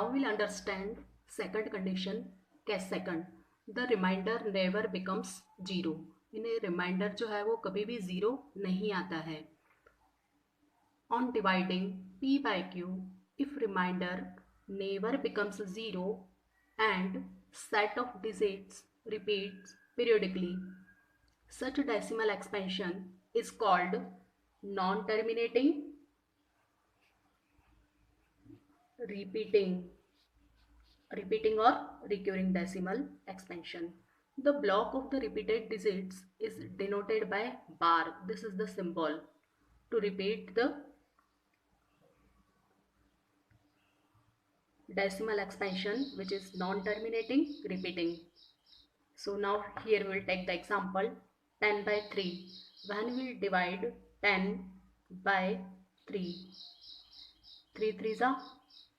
Now we'll understand second condition. Case second, the remainder never becomes zero. In reminder जो है वो कभी भी जीरो नहीं आता है. On dividing p by q, if remainder never becomes zero and set of digits repeats periodically, such decimal expansion is called non-terminating, repeating or recurring decimal expansion. The block of the repeated digits is denoted by bar. This is the symbol to repeat the decimal expansion, which is non-terminating, repeating. So now here we will take the example 10 by 3. When we divide 10 by 3, 3 3s are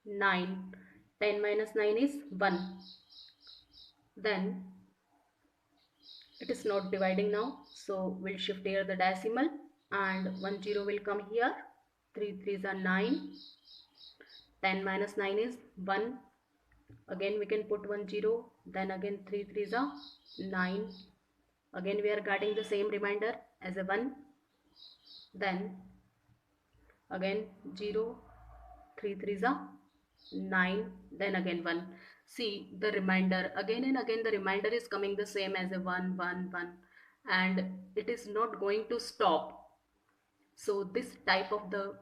9. 10 minus 9 is 1. Then it is not dividing now, so we'll shift here the decimal and 1 0 will come here. 3 3s are 9. 10 minus 9 is 1. Again we can put 1 0. Then again 3 3s are 9. Again we are getting the same remainder as a 1. Then again 0. 3 3s are 9. Then again 1. See the remainder, again and again the remainder is coming the same as a 1 1 1, and it is not going to stop. So this type of the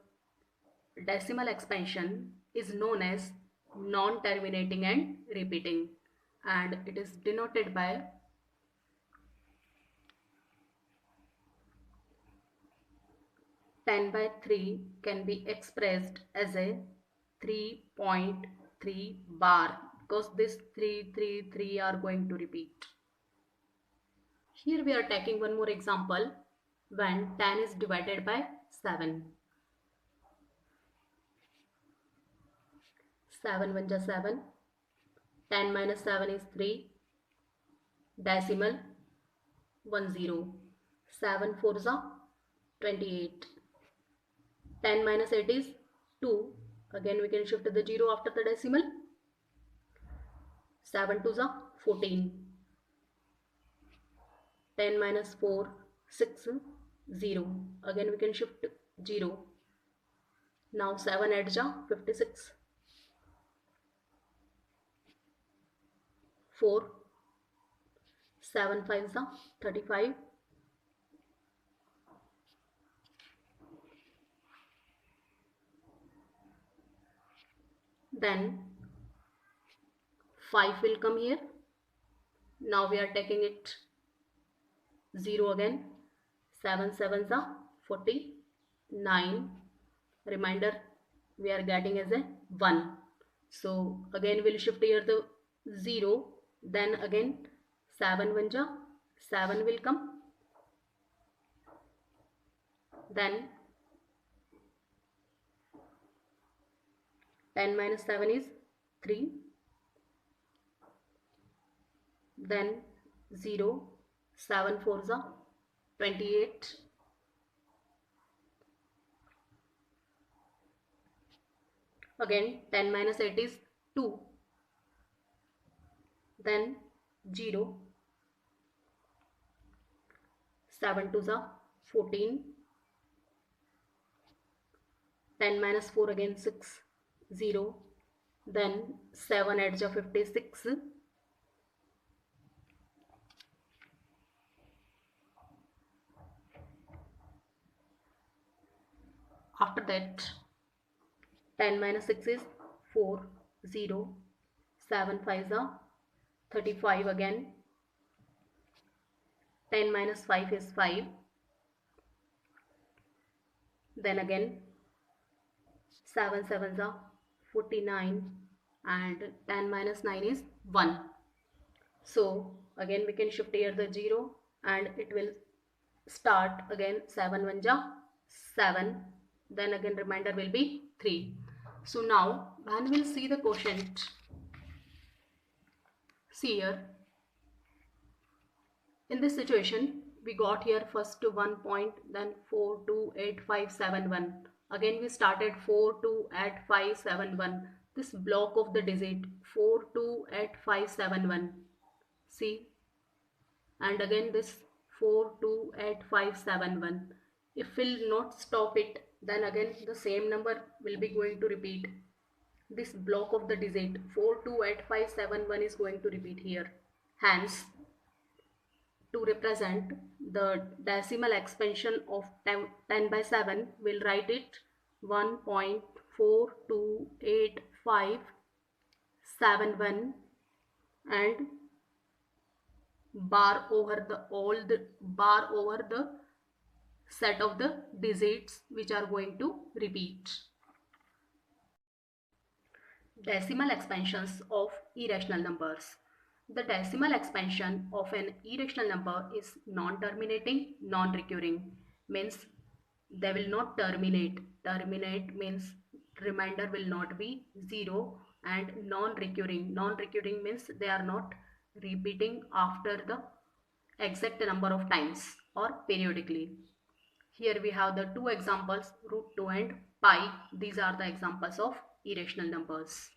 decimal expansion is known as non-terminating and repeating, and it is denoted by (10 by 3) can be expressed as a 3.3 bar, because this 3 3 3 are going to repeat. Here we are taking one more example when 10 is divided by 7. 7 1 is 7. 10 minus 7 is 3. Decimal 1 0. 7 4 is 28. 10 minus 8 is 2. Again we can shift the 0 after the decimal. 7 2s are 14. 10 minus 4 6 0. Again we can shift 0. Now 7 adds 56. 4. 7 5s are 35. Then 5 will come here. Now we are taking it 0 again. 7 7s are 49. Remainder we are getting as a 1. So again we'll shift here the 0. Then again 7 1 7 will come. Then 10 minus 7 is 3. Then 0. 7 4s are 28. Again 10 minus 8 is 2. Then 0. 7 2s are 14. 10 minus 4 again 6. 0. Then 7 adds 56. After that 10 minus 6 is 4. 0. 7 5s are 35 again. 10 minus 5 is 5. Then again 7 7s are 49, and 10 minus 9 is 1. So again we can shift here the 0 and it will start again. 7 1 7. Then again remainder will be 3. So now when we'll see the quotient, see here in this situation we got here first 1 point, then 4 2 8 5 7 1. Again we started 4 2 at 5 7 1. this block of the digit 428571. See, and again this 428571. If we'll not stop it, then again the same number will be going to repeat. This block of the digit 428571 is going to repeat here. Hence, to represent the decimal expansion of 10 by 7, we'll write it 1.428571 and bar over the set of the digits which are going to repeat. Decimal expansions of irrational numbers. The decimal expansion of an irrational number is non-terminating, non-recurring. Means they will not terminate. Terminate means remainder will not be 0, and non-recurring. Non-recurring means they are not repeating after the exact number of times or periodically. Here we have the two examples, root 2 and pi. These are the examples of irrational numbers.